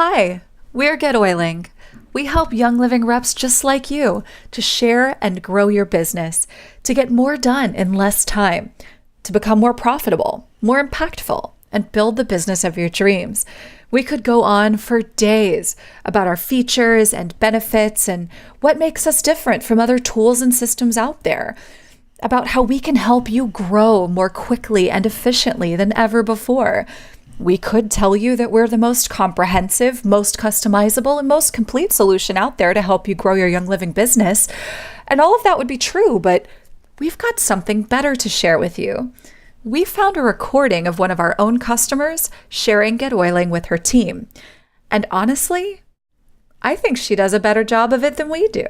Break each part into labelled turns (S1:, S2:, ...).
S1: Hi, we're GetOiling. We help Young Living reps just like you to share and grow your business, to get more done in less time, to become more profitable, more impactful, and build the business of your dreams. We could go on for days about our features and benefits and what makes us different from other tools and systems out there, about how we can help you grow more quickly and efficiently than ever before. We could tell you that we're the most comprehensive, most customizable, and most complete solution out there to help you grow your Young Living business. And all of that would be true, but we've got something better to share with you. We found a recording of one of our own customers sharing GetOiling with her team. And honestly, I think she does a better job of it than we do.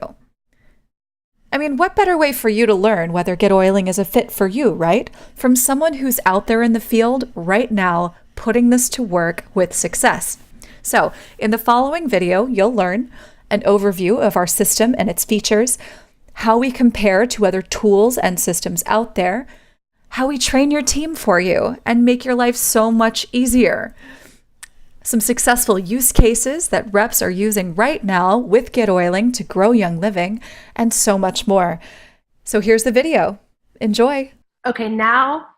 S1: I mean, what better way for you to learn whether GetOiling is a fit for you, right? From someone who's out there in the field right now, putting this to work with success. So, in the following video, you'll learn an overview of our system and its features, how we compare to other tools and systems out there, how we train your team for you and make your life so much easier, some successful use cases that reps are using right now with GetOiling to grow Young Living, and so much more. So here's the video. Enjoy.
S2: Okay, now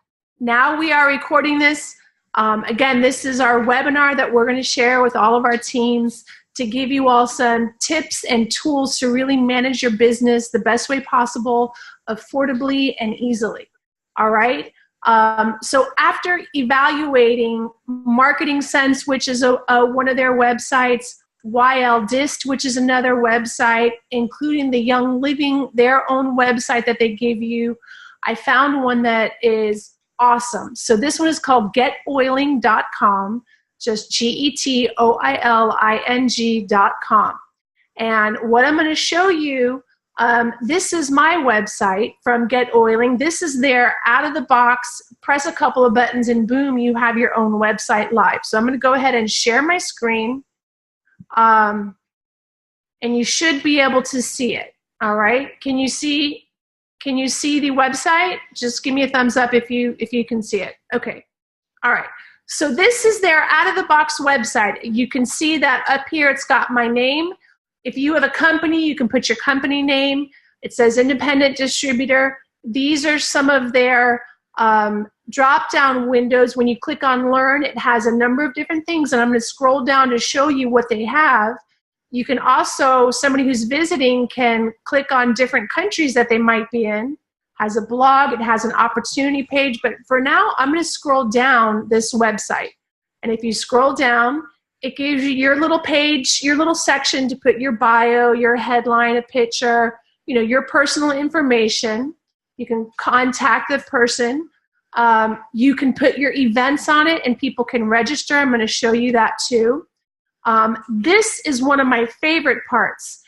S2: we are recording this. Again, this is our webinar that we're going to share with all of our teams to give you all some tips and tools to really manage your business the best way possible, affordably and easily. All right. So after evaluating Marketing Sense, which is one of their websites, YLDist, which is another website, including the Young Living, their own website that they give you, I found one that is awesome. So this one is called GetOiling.com, just GetOiling.com. And what I'm going to show you, this is my website from GetOiling. This is their out of the box, press a couple of buttons and boom, you have your own website live. So I'm going to go ahead and share my screen. And you should be able to see it. All right. Can you see the website? Just give me a thumbs up if you can see it. Okay. All right. So this is their out of the box website. You can see that up here, it's got my name. If you have a company, you can put your company name. It says independent distributor. These are some of their drop-down windows. When you click on learn, it has a number of different things, and I'm going to scroll down to show you what they have. You can also, somebody who's visiting can click on different countries that they might be in. Has a blog, it has an opportunity page, but for now, I'm going to scroll down this website. And if you scroll down, it gives you your little page, your little section to put your bio, your headline, a picture, your personal information. You can contact the person. You can put your events on it and people can register. I'm going to show you that too. This is one of my favorite parts.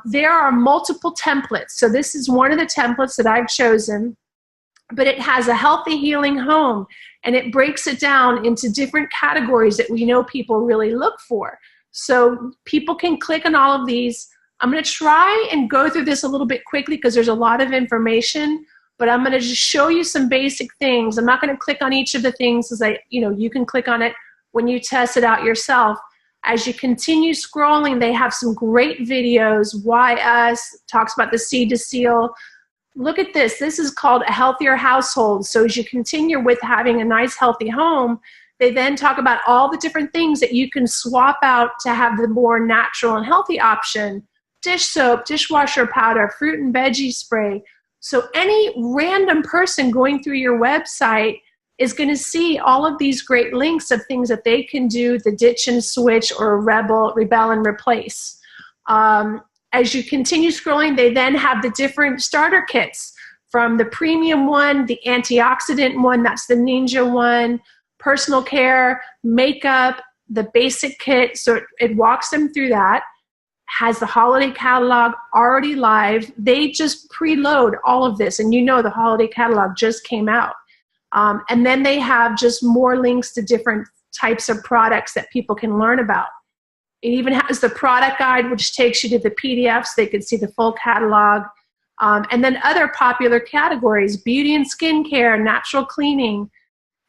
S2: There are multiple templates. So this is one of the templates that I've chosen, but it has a healthy healing home and it breaks it down into different categories that we know people really look for. So people can click on all of these. I'm going to try and go through this a little bit quickly because there's a lot of information, but I'm going to just show you some basic things. I'm not going to click on each of the things as you can click on it when you test it out yourself. As you continue scrolling, they have some great videos. Why Us talks about the seed to seal. Look at this. This is called a healthier household. So as you continue with having a nice, healthy home, they then talk about all the different things that you can swap out to have the more natural and healthy option. Dish soap, dishwasher powder, fruit and veggie spray. So any random person going through your website is going to see all of these great links of things that they can do, the ditch and switch or rebel and replace. As you continue scrolling, they then have the different starter kits from the premium one, the antioxidant one, that's the Ninja one, personal care, makeup, the basic kit. So it walks them through that. Has the holiday catalog already live. They just preload all of this, and the holiday catalog just came out. And then they have just more links to different types of products that people can learn about. It even has the product guide, which takes you to the PDFs. They can see the full catalog. And then other popular categories, beauty and skincare, natural cleaning.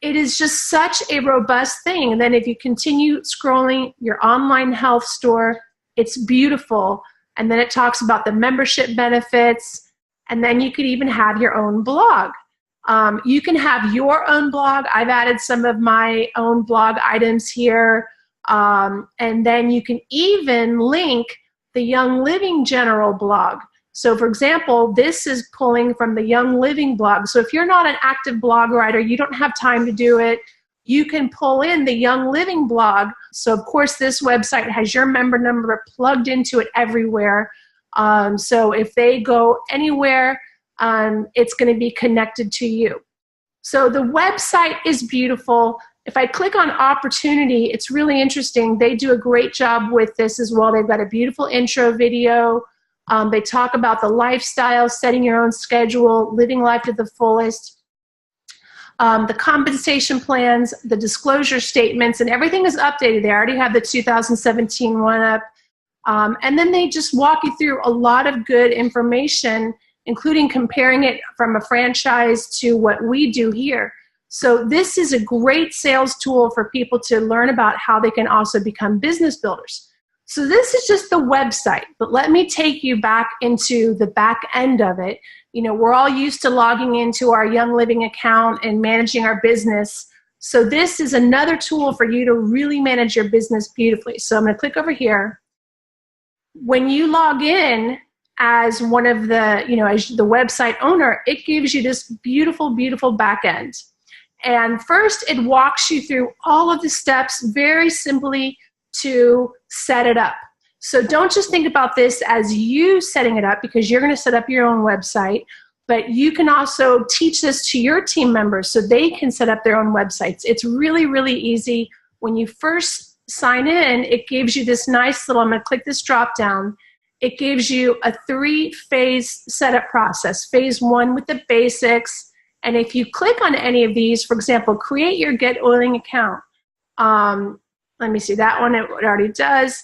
S2: it is just such a robust thing. And then if you continue scrolling your online health store, it's beautiful. And then it talks about the membership benefits. And then you could even have your own blog. You can have your own blog. I've added some of my own blog items here. And then you can even link the Young Living General blog. So for example, this is pulling from the Young Living blog. So if you're not an active blog writer, you don't have time to do it, you can pull in the Young Living blog. So of course this website has your member number plugged into it everywhere. So if they go anywhere, it's going to be connected to you. So the website is beautiful. If I click on opportunity, it's really interesting. They do a great job with this as well. They've got a beautiful intro video. They talk about the lifestyle, setting your own schedule, living life to the fullest, the compensation plans, the disclosure statements, and everything is updated. They already have the 2017 one up. And then they just walk you through a lot of good information, including comparing it from a franchise to what we do here. So this is a great sales tool for people to learn about how they can also become business builders. So this is just the website, but let me take you back into the back end of it. You know, we're all used to logging into our Young Living account and managing our business. So this is another tool for you to really manage your business beautifully. So I'm going to click over here. When you log in as one of the, as the website owner, it gives you this beautiful, beautiful back end. And first it walks you through all of the steps very simply to set it up. So don't just think about this as you setting it up, because you're going to set up your own website, but you can also teach this to your team members so they can set up their own websites. It's really, really easy. When you first sign in, it gives you this nice little, I'm going to click this drop down. It gives you a 3-phase setup process. Phase 1 with the basics. And if you click on any of these, for example, create your GetOiling account. Let me see, that one, it already does.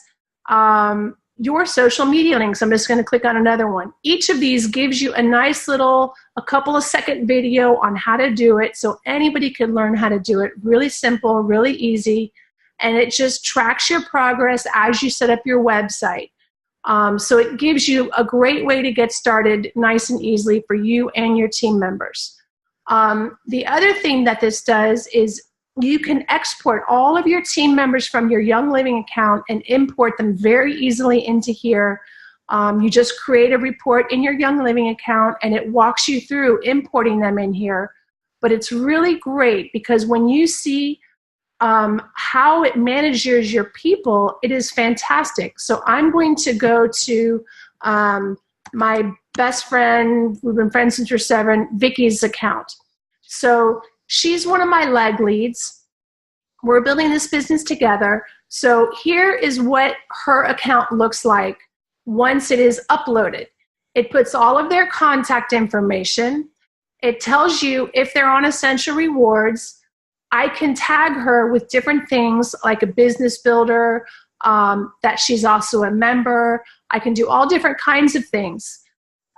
S2: Your social media links, I'm just going to click on another one. Each of these gives you a nice little, a couple of second video on how to do it, so anybody can learn how to do it. Really simple, really easy, and it just tracks your progress as you set up your website. So it gives you a great way to get started nice and easily for you and your team members. The other thing that this does is you can export all of your team members from your Young Living account and import them very easily into here. You just create a report in your Young Living account and it walks you through importing them in here. But it's really great because when you see how it manages your people, it is fantastic. So I'm going to go to my best friend, we've been friends since we're 7, Vicky's account. So she's one of my leg leads. We're building this business together. So here is what her account looks like once it is uploaded. It puts all of their contact information. It tells you if they're on Essential Rewards. I can tag her with different things like a business builder, that she's also a member. I can do all different kinds of things.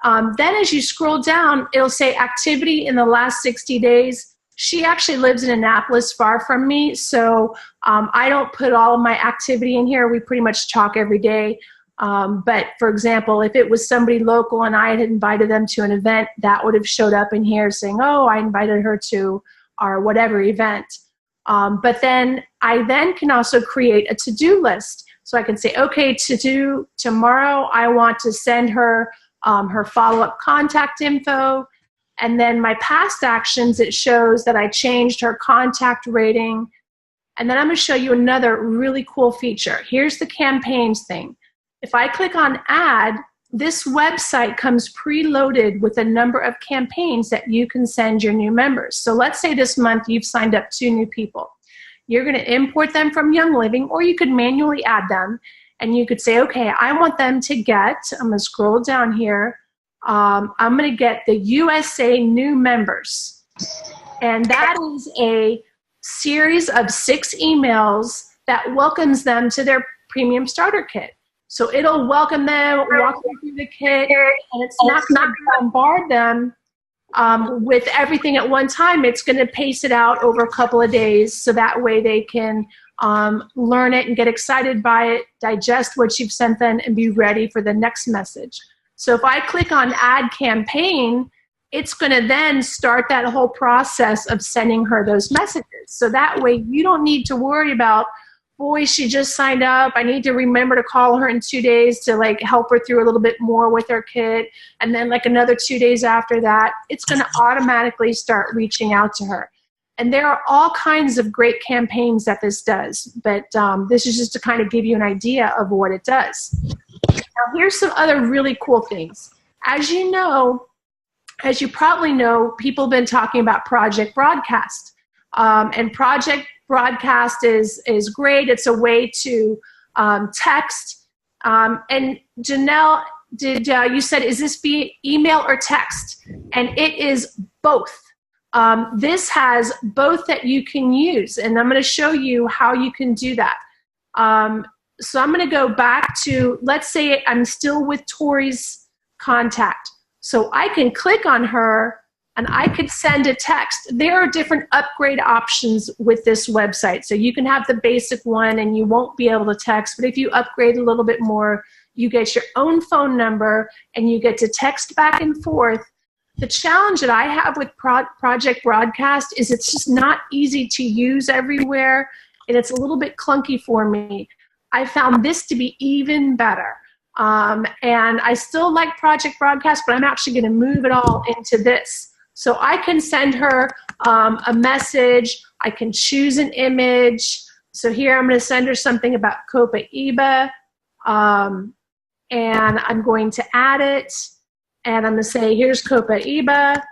S2: Then as you scroll down, it'll say activity in the last 60 days. She actually lives in Annapolis, far from me, so I don't put all of my activity in here. We pretty much talk every day. But for example, if it was somebody local and I had invited them to an event, that would have showed up in here saying, oh, I invited her to our whatever event. But then I can also create a to-do list. So I can say, okay, to do tomorrow, I want to send her her follow-up contact info. And then my past actions, it shows that I changed her contact rating. And then I'm going to show you another really cool feature. Here's the campaigns thing. If I click on add, this website comes preloaded with a number of campaigns that you can send your new members. So let's say this month you've signed up 2 new people. You're going to import them from Young Living, or you could manually add them. And you could say, okay, I want them to get, I'm going to scroll down here, I'm going to get the USA new members. And that is a series of 6 emails that welcomes them to their premium starter kit. So it'll welcome them, walk them through the kit, and it's not going to bombard them with everything at one time, it's going to pace it out over a couple of days, so that way they can learn it and get excited by it, digest what you've sent them, and be ready for the next message. So if I click on Add Campaign, it's going to then start that whole process of sending her those messages. So that way you don't need to worry about, boy, she just signed up, I need to remember to call her in 2 days to like help her through a little bit more with her kid, and then like another 2 days after that, it's going to automatically start reaching out to her. And there are all kinds of great campaigns that this does, but this is just to kind of give you an idea of what it does. Now here's some other really cool things. As you know, as you probably know, people have been talking about Project Broadcast. And Project Broadcast is great. It's a way to text. And Janelle, you said, is this be email or text? And it is both. This has both that you can use, and I'm going to show you how you can do that. So I'm going to go back to, let's say I'm still with Tori's contact. So I can click on her and I could send a text. There are different upgrade options with this website. So you can have the basic one and you won't be able to text, but if you upgrade a little bit more, you get your own phone number and you get to text back and forth. The challenge that I have with Project Broadcast is it's just not easy to use everywhere, and it's a little bit clunky for me. I found this to be even better. And I still like Project Broadcast, but I'm actually going to move it all into this. So I can send her a message. I can choose an image. So here I'm going to send her something about Copaiba, and I'm going to add it. And I'm going to say, here's Copaiba.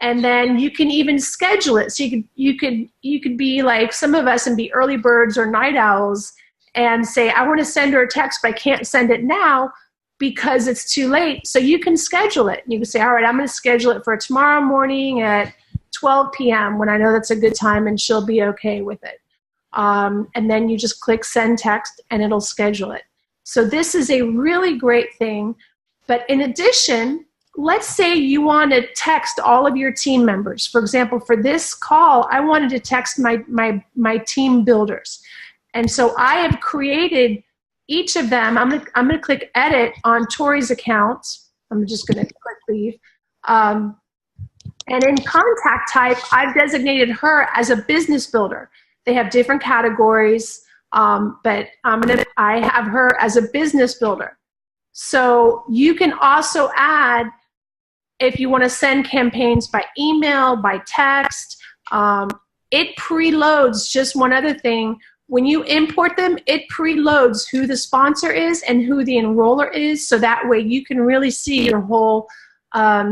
S2: And then you can even schedule it. So you could be like some of us and be early birds or night owls and say, I want to send her a text, but I can't send it now because it's too late. So you can schedule it. You can say, all right, I'm going to schedule it for tomorrow morning at 12 p.m. when I know that's a good time and she'll be okay with it. And then you just click send text and it'll schedule it. So this is a really great thing. But in addition, let's say you want to text all of your team members. For example, for this call, I wanted to text my team builders. And so I have created each of them. I'm going to click edit on Tori's account. I'm just going to click leave. And in contact type, I've designated her as a business builder. They have different categories, but I have her as a business builder. So you can also add, if you want to send campaigns by email, by text, it preloads. Just one other thing, when you import them, it preloads who the sponsor is and who the enroller is, so that way you can really see your whole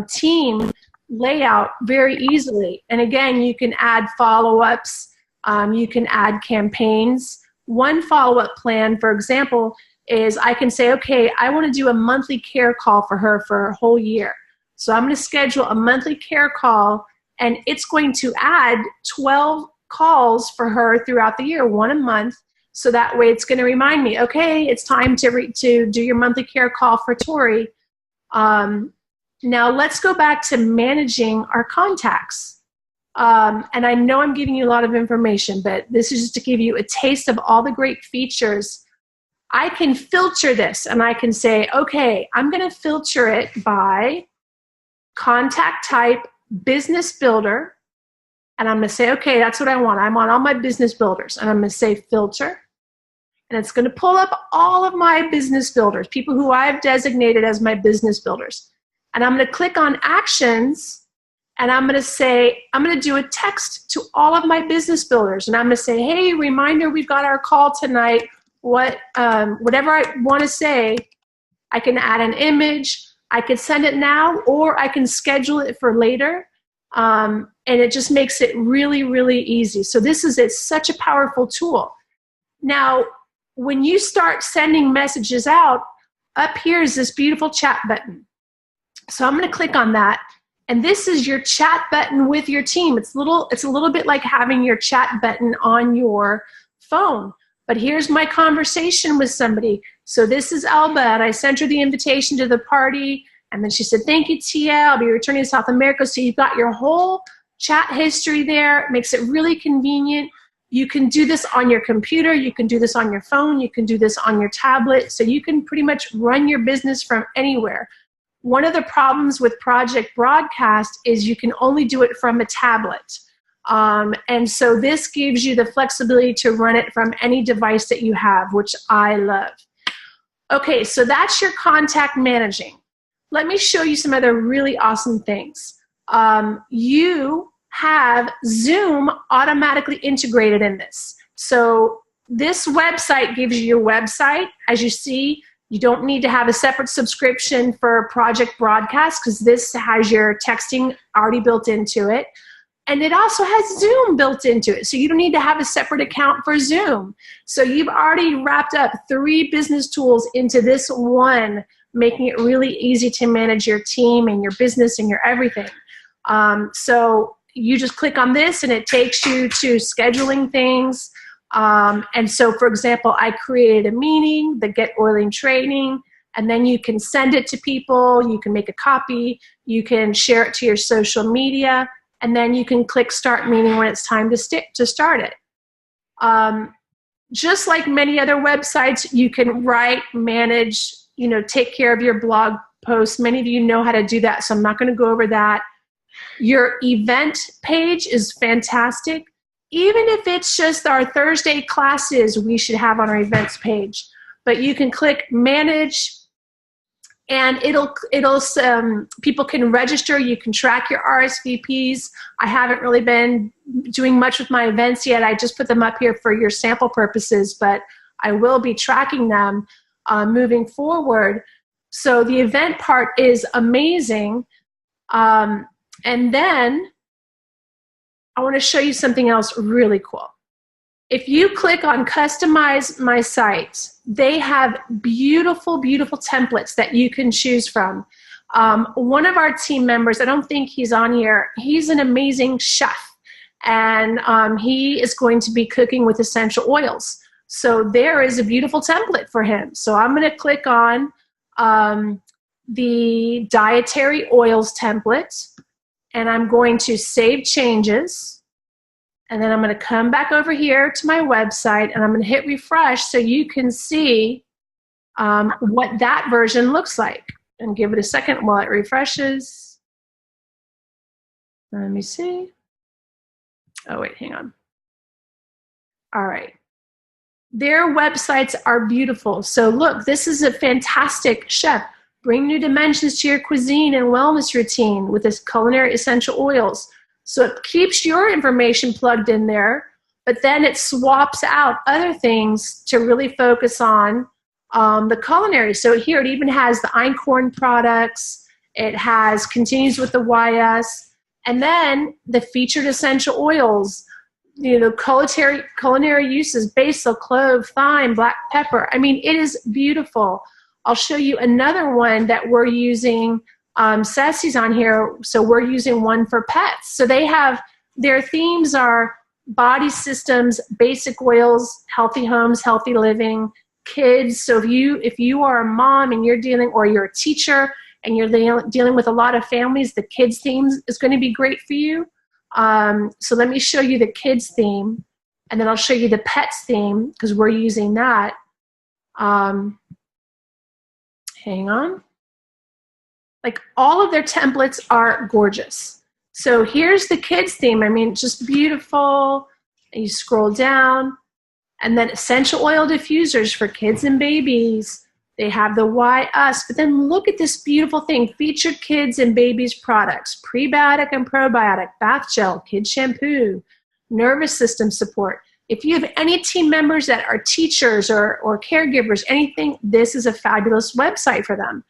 S2: team layout very easily. And again, you can add follow-ups, you can add campaigns. One follow-up plan, for example, is I can say, okay, I want to do a monthly care call for her for a whole year. So I'm going to schedule a monthly care call, and it's going to add 12 calls for her throughout the year, one a month. So that way it's going to remind me, okay, it's time to do your monthly care call for Tori. Now let's go back to managing our contacts. And I know I'm giving you a lot of information, but this is just to give you a taste of all the great features. I can filter this and I can say, okay, I'm going to filter it by contact type, business builder. And I'm going to say, okay, that's what I want. I want all my business builders. And I'm going to say filter. And it's going to pull up all of my business builders, people who I've designated as my business builders. And I'm going to click on actions. And I'm going to say, I'm going to do a text to all of my business builders. And I'm going to say, hey, reminder, we've got our call tonight. Whatever I want to say, I can add an image. I could send it now, or I can schedule it for later. And it just makes it really, really easy. So this is such a powerful tool. Now, when you start sending messages out, up here is this beautiful chat button. So I'm going to click on that. And this is your chat button with your team. It's a little bit like having your chat button on your phone. But here's my conversation with somebody. So this is Alba, and I sent her the invitation to the party, And then she said, thank you, Tia. I'll be returning to South America. So you've got your whole chat history there. It makes it really convenient. You can do this on your computer. You can do this on your phone. You can do this on your tablet. So you can pretty much run your business from anywhere. One of the problems with Project Broadcast is you can only do it from a tablet. And so this gives you the flexibility to run it from any device that you have, which I love. Okay, so that's your contact managing. Let me show you some other really awesome things. You have Zoom automatically integrated in this. So this website gives you your website. As you see, you don't need to have a separate subscription for Project Broadcast because this has your texting already built into it. And it also has Zoom built into it. So you don't need to have a separate account for Zoom. So you've already wrapped up 3 business tools into this one, making it really easy to manage your team and your business and your everything. So you just click on this and it takes you to scheduling things. And so, for example, I created a meeting, the GetOiling training, and then you can send it to people. You can make a copy. You can share it to your social media. And then you can click start meeting when it's time to start it. Just like many other websites, you can write, manage, take care of your blog posts. Many of you know how to do that, so I'm not going to go over that. Your event page is fantastic. Even if it's just our Thursday classes we should have on our events page. But you can click manage, and it'll people can register. You can track your RSVPs. I haven't really been doing much with my events yet. I just put them up here for your sample purposes, but I will be tracking them moving forward. So the event part is amazing. And then I want to show you something else really cool. If you click on Customize My Site, they have beautiful, beautiful templates that you can choose from. One of our team members, I don't think he's on here, he's an amazing chef, and he is going to be cooking with essential oils. So there is a beautiful template for him. So I'm going to click on the dietary oils template, and I'm going to save changes. And then I'm going to come back over here to my website, and I'm going to hit refresh so you can see what that version looks like. And give it a second while it refreshes. Let me see. Oh, wait, hang on. All right. Their websites are beautiful. So look, this is a fantastic chef. Bring new dimensions to your cuisine and wellness routine with this culinary essential oils. So it keeps your information plugged in there, but then it swaps out other things to really focus on the culinary. So here it even has the einkorn products. It has continues with the YS, and then the featured essential oils. Culinary uses: basil, clove, thyme, black pepper. I mean, it is beautiful. I'll show you another one that we're using. Ceci's on here, so we're using one for pets. So they have, their themes are body systems, basic oils, healthy homes, healthy living, kids. So if you are a mom and you're dealing, or you're a teacher and you're dealing with a lot of families, the kids themes is going to be great for you. So let me show you the kids theme, and then I'll show you the pets theme because we're using that. Hang on. Like, all of their templates are gorgeous. So here's the kids theme. I mean, just beautiful. And you scroll down, and then essential oil diffusers for kids and babies. They have the Why Us, but then look at this beautiful thing. Featured kids and babies products, prebiotic and probiotic, bath gel, kid shampoo, nervous system support. If you have any team members that are teachers or caregivers, anything, this is a fabulous website for them.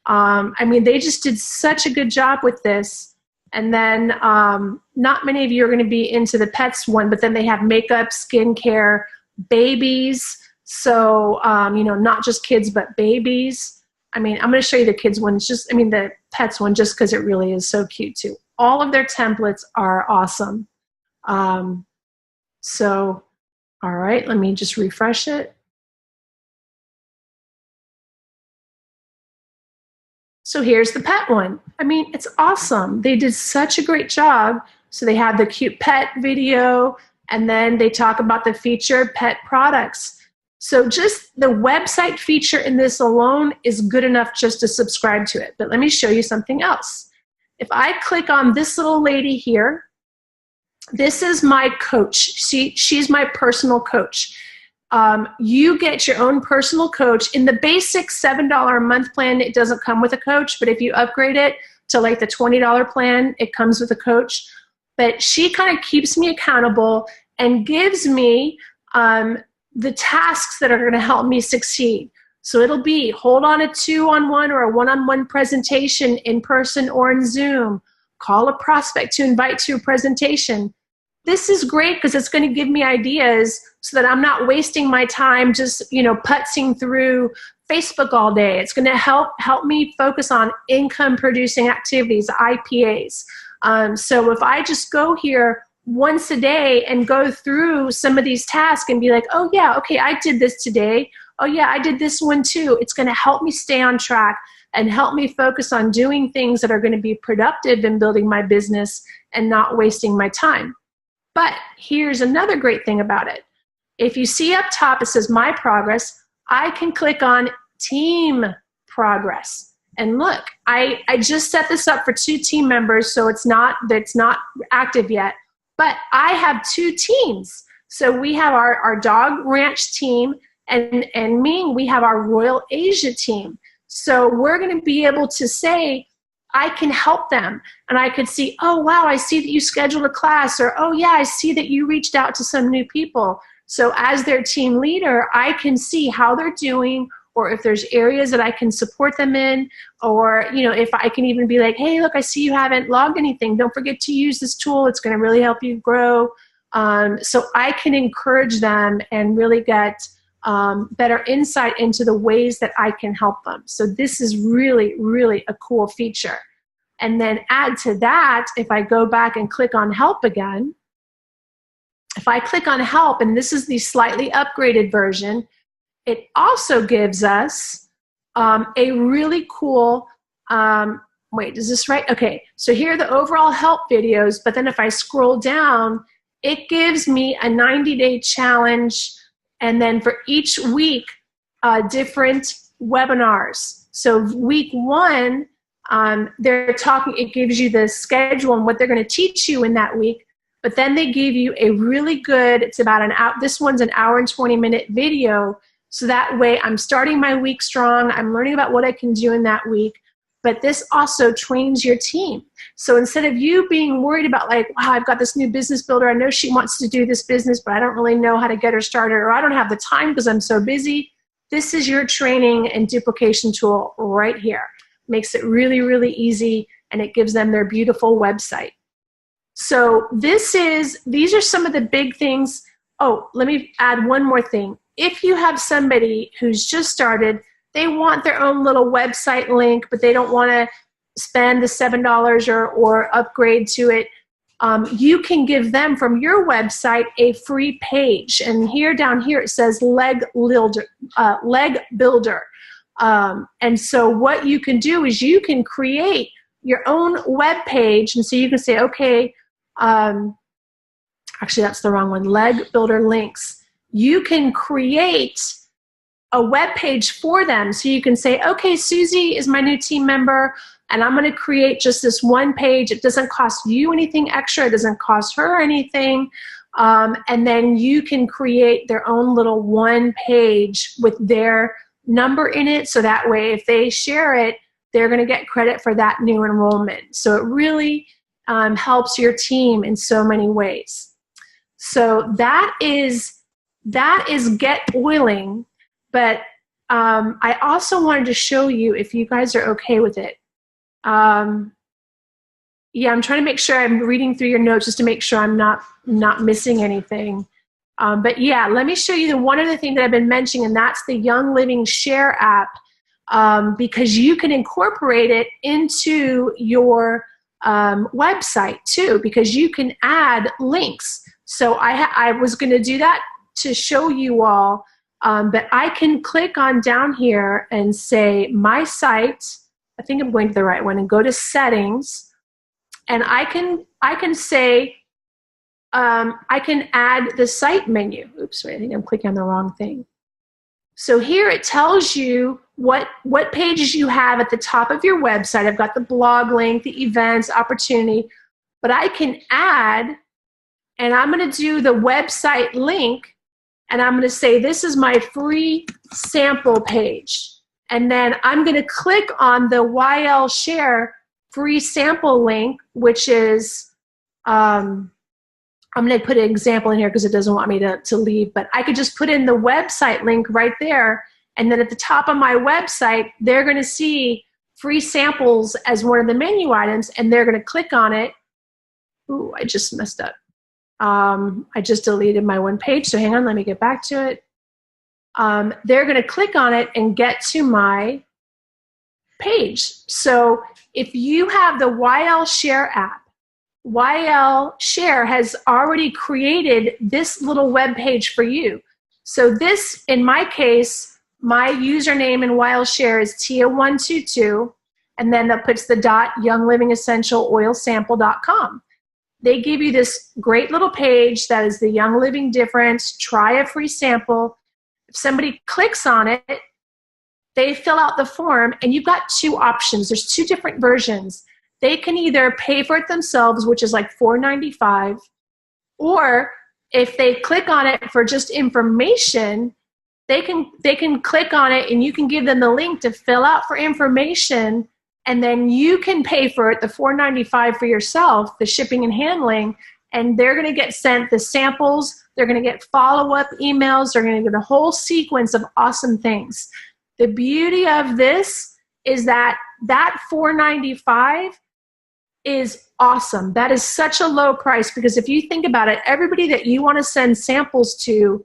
S2: I mean, they just did such a good job with this. And then not many of you are going to be into the pets one, but then they have makeup, skincare, babies. So, not just kids, but babies. I mean, I'm going to show you the kids one. The pets one, just because it really is so cute too. All of their templates are awesome. So, all right, let me just refresh it. So here's the pet one. I mean, it's awesome. They did such a great job. So they have the cute pet video, and then they talk about the featured pet products. So just the website feature in this alone is good enough just to subscribe to it. But let me show you something else. If I click on this little lady here, this is my coach. She's my personal coach. You get your own personal coach. In the basic $7 a month plan, it doesn't come with a coach, but if you upgrade it to like the $20 plan, it comes with a coach. But she kind of keeps me accountable and gives me the tasks that are going to help me succeed. So it'll be hold on a 2-on-1 or a 1-on-1 presentation in person or in Zoom. Call a prospect to invite to a presentation. This is great because it's going to give me ideas so that I'm not wasting my time just, putzing through Facebook all day. It's going to help me focus on income producing activities, IPAs. So if I just go here once a day and go through some of these tasks and be like, oh yeah, okay, I did this today. Oh yeah, I did this one too. It's going to help me stay on track and help me focus on doing things that are going to be productive in building my business and not wasting my time. But here's another great thing about it. If you see up top, it says My Progress. I can click on Team Progress. And look, I just set this up for 2 team members, so it's not active yet. But I have 2 teams. So we have our Dog Ranch team, and me, we have our Royal Asia team. So we're going to be able to say, I can help them. And I could see, oh, wow, I see that you scheduled a class, or, oh, yeah, I see that you reached out to some new people. So as their team leader, I can see how they're doing, or if there's areas that I can support them in, or, if I can even be like, hey, look, I see you haven't logged anything. Don't forget to use this tool. It's going to really help you grow. So I can encourage them and really get better insight into the ways that I can help them. So this is really, really a cool feature. And then add to that, if I go back and click on Help again, if I click on Help, and this is the slightly upgraded version, it also gives us a really cool, wait, is this right? Okay, so here are the overall help videos, but then if I scroll down, it gives me a 90-day challenge, and then for each week, different webinars. So week 1, it gives you the schedule and what they're going to teach you in that week, but then they give you a really good, it's about an hour, this one's an hour and 20-minute video. So that way I'm starting my week strong. I'm learning about what I can do in that week. But this also trains your team. So instead of you being worried about like, wow, I've got this new business builder. I know she wants to do this business, but I don't really know how to get her started, or I don't have the time because I'm so busy. This is your training and duplication tool right here. Makes it really, really easy, and it gives them their beautiful website. So these are some of the big things. Oh, let me add one more thing. If you have somebody who's just started, they want their own little website link, but they don't want to spend the $7 or upgrade to it, you can give them from your website a free page. And down here it says Leg Builder. And so what you can do is you can create your own web page. And so you can say, okay, actually that's the wrong one, Leg Builder Links. You can create a web page for them. So you can say, okay, Susie is my new team member, and I'm going to create just this one page. It doesn't cost you anything extra. It doesn't cost her anything. And then you can create their own little one page with their number in it. So that way, if they share it, they're going to get credit for that new enrollment. So it really helps your team in so many ways. So that is GetOiling. But I also wanted to show you, if you guys are okay with it. Yeah, I'm trying to make sure I'm reading through your notes just to make sure I'm not missing anything. But yeah, let me show you the one other thing that I've been mentioning, and that's the Young Living Share app, because you can incorporate it into your website too, because you can add links. So I was going to do that to show you all. But I can click on down here and say my site, I think I'm going to the right one, and go to settings. And I can say, I can add the site menu. Oops, wait, I think I'm clicking on the wrong thing. So here it tells you what pages you have at the top of your website. I've got the blog link, the events, opportunity, but I can add, and I'm going to do the website link, and I'm going to say this is my free sample page. And then I'm going to click on the YL Share free sample link, which is, I'm going to put an example in here because it doesn't want me to leave, but I could just put in the website link right there. And then at the top of my website, they're going to see free samples as one of the menu items, and they're going to click on it. Ooh, I just messed up. I just deleted my one page, so hang on, let me get back to it. They're going to click on it and get to my page. So if you have the YL Share app, YL Share has already created this little web page for you. So this, in my case, my username in YL Share is Tia122, and then that puts the .younglivingessentialoilsample.com. They give you this great little page that is the Young Living Difference. Try a free sample. If somebody clicks on it, they fill out the form, and you've got two options. There's two different versions. They can either pay for it themselves, which is like $4.95, or if they click on it for just information, they can click on it and you can give them the link to fill out for information, and then you can pay for it, the $4.95 for yourself, the shipping and handling, and they're going to get sent the samples. They're going to get follow-up emails. They're going to get a whole sequence of awesome things. The beauty of this is that $4.95 is awesome. That is such a low price, because if you think about it, everybody that you want to send samples to,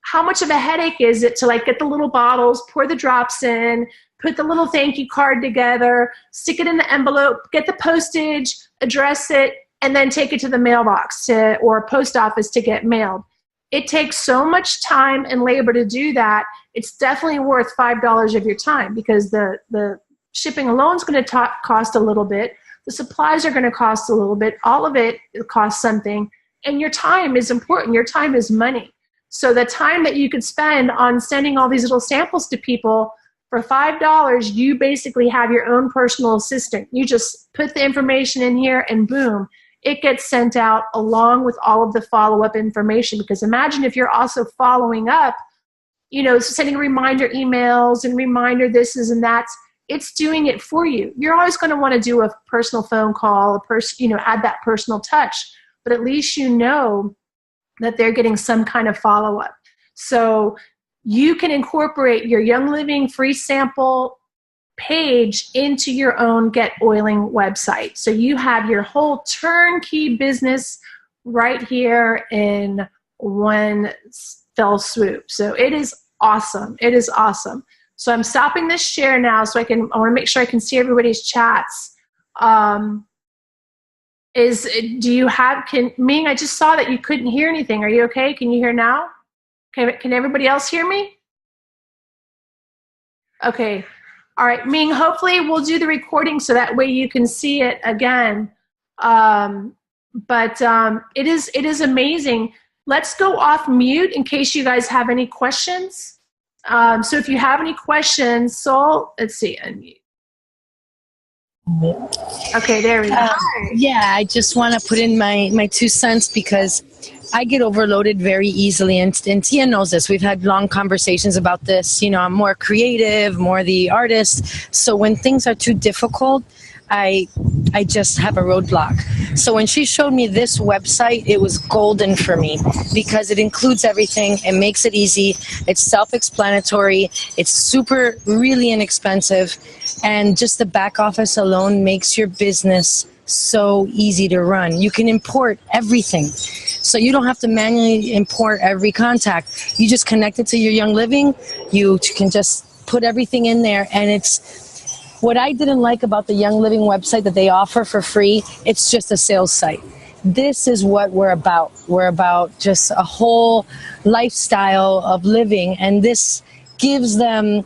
S2: how much of a headache is it to like get the little bottles, pour the drops in, put the little thank you card together, stick it in the envelope, get the postage, address it, and then take it to the mailbox or post office to get mailed. It takes so much time and labor to do that. It's definitely worth $5 of your time, because the shipping alone is going to cost a little bit. The supplies are going to cost a little bit. All of it costs something. And your time is important. Your time is money. So the time that you could spend on sending all these little samples to people, for $5, you basically have your own personal assistant. You just put the information in here and boom, it gets sent out along with all of the follow-up information. Because imagine if you're also following up, sending reminder emails and reminder this and that. It's doing it for you. You're always going to want to do a personal phone call, add that personal touch, but at least you know that they're getting some kind of follow-up. So you can incorporate your Young Living free sample page into your own GetOiling website. So you have your whole turnkey business right here in one fell swoop. So it is awesome. It is awesome. So I'm stopping this share now so I want to make sure I can see everybody's chats. Ming, I just saw that you couldn't hear anything. Are you okay? Can you hear now? Can everybody else hear me? Okay. All right, Ming, hopefully we'll do the recording so that way you can see it again. It is amazing. Let's go off mute in case you guys have any questions. So if you have any questions, Sol, let's see, unmute. Okay, there we go.
S3: Yeah, I just want to put in my 2 cents because I get overloaded very easily, and Tia knows this. We've had long conversations about this. I'm more creative, more the artist. So when things are too difficult, I just have a roadblock. So when she showed me this website, it was golden for me because it includes everything. It makes it easy. It's self-explanatory. It's super, really inexpensive. And just the back office alone makes your business so easy to run. You can import everything. So you don't have to manually import every contact. You just connect it to your Young Living. You can just put everything in there, and it's what I didn't like about the Young Living website that they offer for free. It's just a sales site. This is what we're about. We're about just a whole lifestyle of living, and this gives them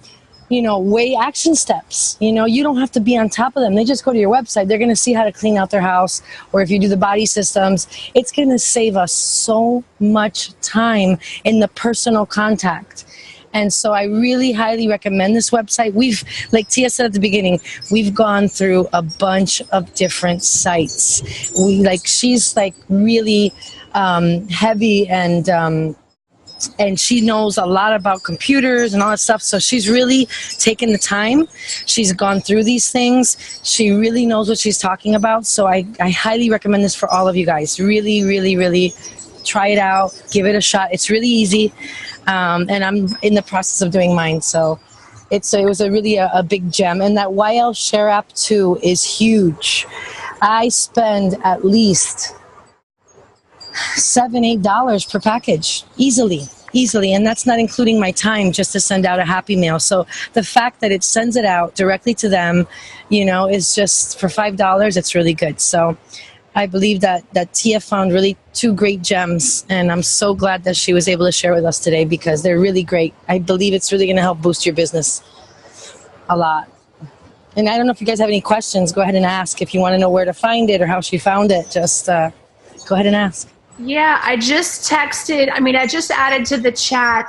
S3: weigh action steps. You don't have to be on top of them. They just go to your website. They're going to see how to clean out their house. Or if you do the body systems, it's going to save us so much time in the personal contact. And so I really highly recommend this website. Like Tia said at the beginning, we've gone through a bunch of different sites. She's really heavy and she knows a lot about computers and all that stuff. So she's really taken the time. She's gone through these things. She really knows what she's talking about. So I highly recommend this for all of you guys. Really, really, really try it out. Give it a shot. It's really easy. And I'm in the process of doing mine. So it was really a big gem. And that YL Share app too is huge. I spend at least $7-8 per package easily, and that's not including my time just to send out a happy mail. So the fact that it sends it out directly to them, is just for $5. It's really good. So I believe that Tia found really 2 great gems, and I'm so glad that she was able to share with us today because they're really great. I believe it's really going to help boost your business a lot. And I don't know if you guys have any questions. Go ahead and ask. If you want to know where to find it or how she found it, just go ahead and ask.
S2: Yeah, I just added to the chat.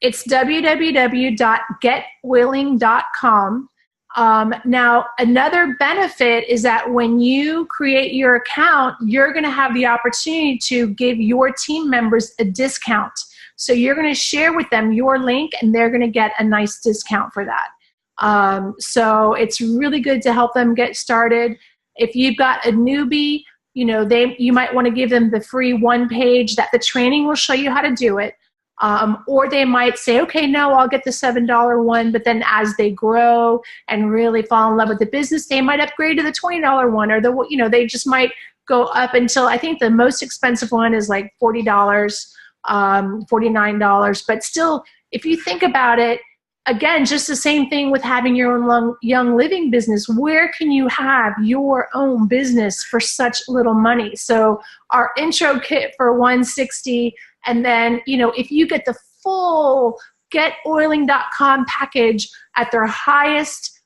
S2: It's www.getoiling.com. Now, another benefit is that when you create your account, you're going to have the opportunity to give your team members a discount. So you're going to share with them your link and they're going to get a nice discount for that. So it's really good to help them get started. If you've got a newbie, you might want to give them the free 1 page that the training will show you how to do it. Or they might say, okay, no, I'll get the $7 one. But then as they grow and really fall in love with the business, they might upgrade to the $20 one, or they just might go up until, I think the most expensive one is like $40, $49. But still, if you think about it, again, just the same thing with having your own Young Living business. Where can you have your own business for such little money? So our intro kit for $160, and then, if you get the full GetOiling.com package at their highest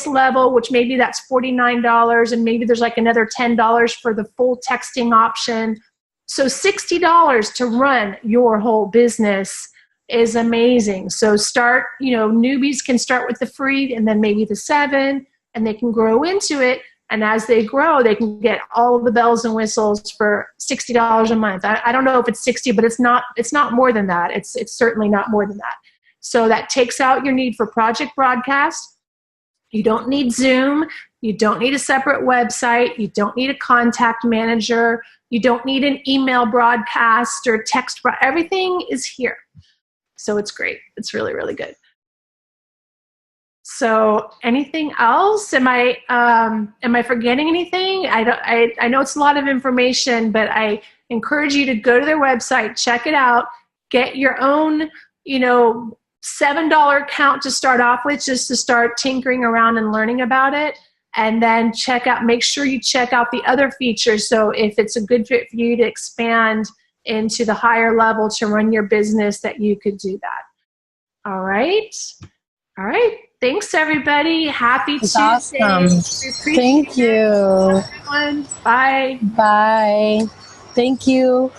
S2: level, which maybe that's $49, and maybe there's like another $10 for the full texting option. So $60 to run your whole business is amazing. So start, newbies can start with the free and then maybe the 7, and they can grow into it. And as they grow, they can get all of the bells and whistles for $60 a month. I don't know if it's 60, but it's not more than that. It's certainly not more than that. So that takes out your need for project broadcast. You don't need Zoom. You don't need a separate website. You don't need a contact manager. You don't need an email broadcast or text. Everything is here. So it's great. It's really, really good. So anything else? Am I forgetting anything? I know it's a lot of information, but I encourage you to go to their website, check it out, get your own, $7 account to start off with, just to start tinkering around and learning about it. And then make sure you check out the other features. So if it's a good fit for you to expand into the higher level to run your business, that you could do that. All right. Thanks, everybody. Happy Tuesday.
S3: Awesome. Thank you.
S2: Everyone. Bye.
S3: Bye. Thank you.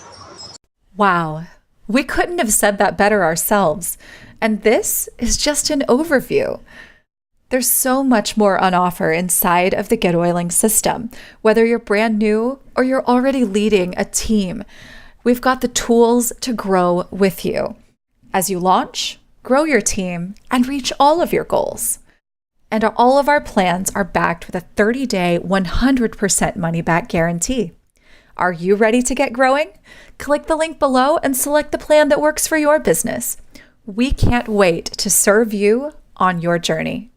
S1: Wow. We couldn't have said that better ourselves. And this is just an overview. There's so much more on offer inside of the GetOiling system. Whether you're brand new or you're already leading a team, we've got the tools to grow with you as you launch, grow your team, and reach all of your goals. And all of our plans are backed with a 30-day, 100% money-back guarantee. Are you ready to get growing? Click the link below and select the plan that works for your business. We can't wait to serve you on your journey.